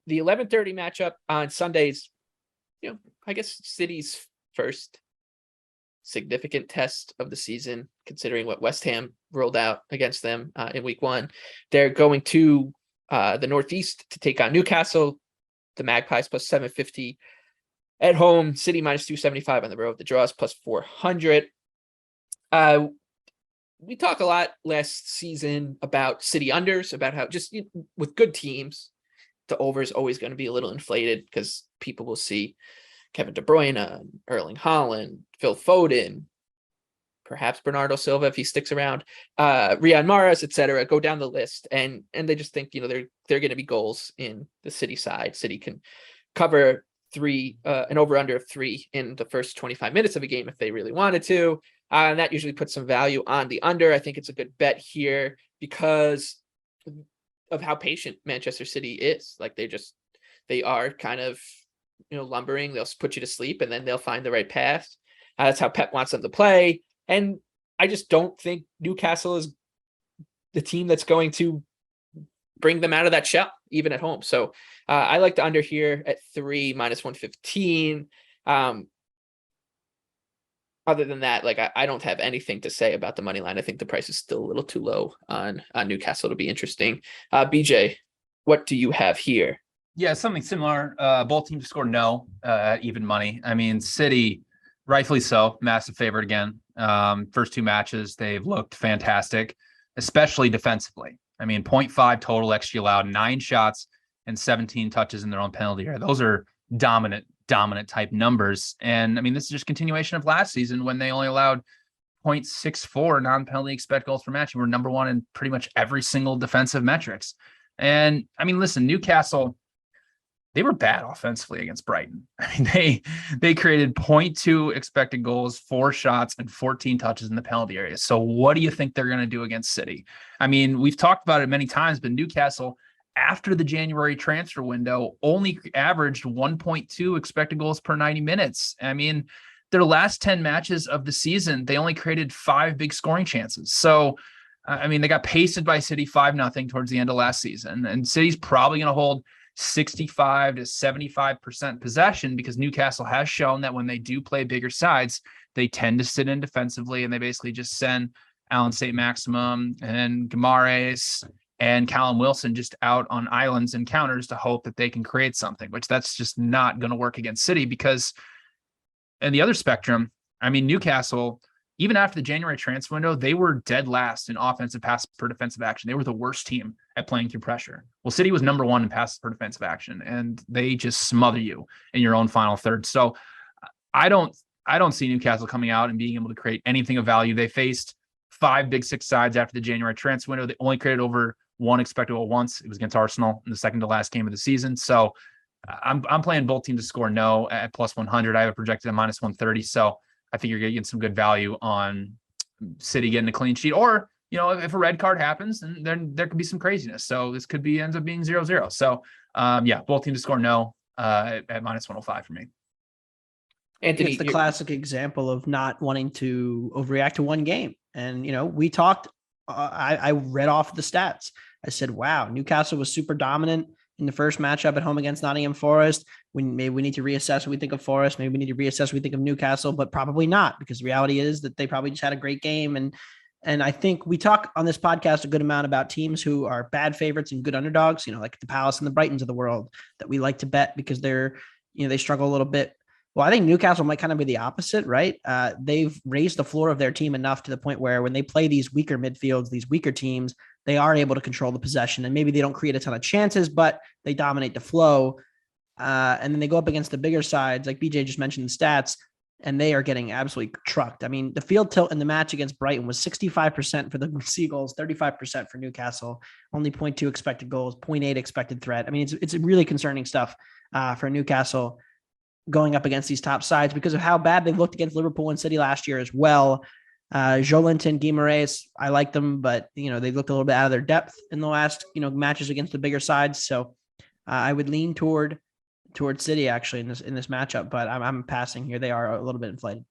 the 11:30 matchup on Sundays, I guess City's first significant test of the season, considering what West Ham rolled out against them in week 1. They're going to the Northeast to take on Newcastle. The Magpies plus 750 at home. City minus 275 on the road. The draws plus 400. We talk a lot last season about City unders, about how just with good teams, the over is always going to be a little inflated because people will see Kevin De Bruyne, Erling Haaland, Phil Foden, perhaps Bernardo Silva if he sticks around, Riyad Mahrez, etc. Go down the list, and they just think they're going to be goals in the City side. City can cover an over under of 3 in the first 25 minutes of a game if they really wanted to, and that usually puts some value on the under. I think it's a good bet here because of how patient Manchester City is. Like they are kind of lumbering. They'll put you to sleep and then they'll find the right path. That's how Pep wants them to play. And I just don't think Newcastle is the team that's going to bring them out of that shell, even at home. So I like the under here at 3 minus 115. Other than that, I don't have anything to say about the money line. I think the price is still a little too low on Newcastle to be interesting. BJ, what do you have here? Yeah, something similar. Both teams scored no at even money. I mean, City, rightfully so, massive favorite again. First 2 matches, they've looked fantastic, especially defensively. I mean, 0.5 total XG allowed, 9 shots and 17 touches in their own penalty area. Those are dominant type numbers. And I mean, this is just continuation of last season when they only allowed 0.64 non-penalty expected goals per match. And we're number 1 in pretty much every single defensive metrics. And I mean, listen, Newcastle, they were bad offensively against Brighton. I mean, they created 0.2 expected goals, 4 shots, and 14 touches in the penalty area. So what do you think they're going to do against City? I mean, we've talked about it many times, but Newcastle, after the January transfer window, only averaged 1.2 expected goals per 90 minutes. I mean, their last 10 matches of the season, they only created 5 big scoring chances. So, I mean, they got pasted by City 5-0 towards the end of last season. And City's probably going to hold 65 to 75% possession because Newcastle has shown that when they do play bigger sides, they tend to sit in defensively and they basically just send Alan St. Maximum and Guimaraes and Callum Wilson just out on islands and counters to hope that they can create something, which that's just not going to work against City because in the other spectrum, I mean, Newcastle, even after the January transfer window, they were dead last in offensive pass per defensive action. They were the worst team at playing through pressure. Well, City was number 1 in passes per defensive action, and they just smother you in your own final third. So I don't see Newcastle coming out and being able to create anything of value. They faced 5 Big Six sides after the January transfer window. They only created over 1 expected goal once. It was against Arsenal in the second to last game of the season. So I'm playing both teams to score no at plus 100. I have it projected at minus 130. So I think you're getting some good value on City getting a clean sheet, or, if a red card happens, then there could be some craziness. So this ends up being 0-0. So both teams to score no at minus 105 for me. Anthony, it's the classic example of not wanting to overreact to one game. And, we talked, I read off the stats. I said, wow, Newcastle was super dominant in the first matchup at home against Nottingham Forest. Maybe we need to reassess what we think of Forest. Maybe we need to reassess what we think of Newcastle, but probably not, because the reality is that they probably just had a great game. And I think we talk on this podcast a good amount about teams who are bad favorites and good underdogs, like the Palace and the Brightons of the world that we like to bet because they struggle a little bit. Well, I think Newcastle might kind of be the opposite, right? They've raised the floor of their team enough to the point where when they play these weaker midfields, these weaker teams, they are able to control the possession, and maybe they don't create a ton of chances, but they dominate the flow. And then they go up against the bigger sides, like BJ just mentioned the stats, and they are getting absolutely trucked. I mean, the field tilt in the match against Brighton was 65% for the Seagulls, 35% for Newcastle, only 0.2 expected goals, 0.8 expected threat. I mean, it's really concerning stuff for Newcastle going up against these top sides because of how bad they looked against Liverpool and City last year as well. Joelinton, Guimaraes, I like them, but they looked a little bit out of their depth in the last matches against the bigger sides. So I would lean towards City actually in this matchup, but I'm passing here. They are a little bit inflated.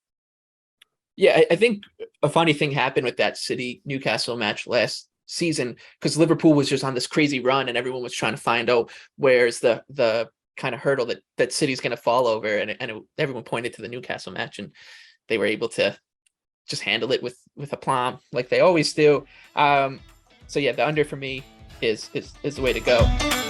Yeah, I think a funny thing happened with that City Newcastle match last season, because Liverpool was just on this crazy run and everyone was trying to find, where's the kind of hurdle that City's going to fall over, and everyone pointed to the Newcastle match, and they were able to just handle it with aplomb like they always do. So yeah, the under for me is the way to go.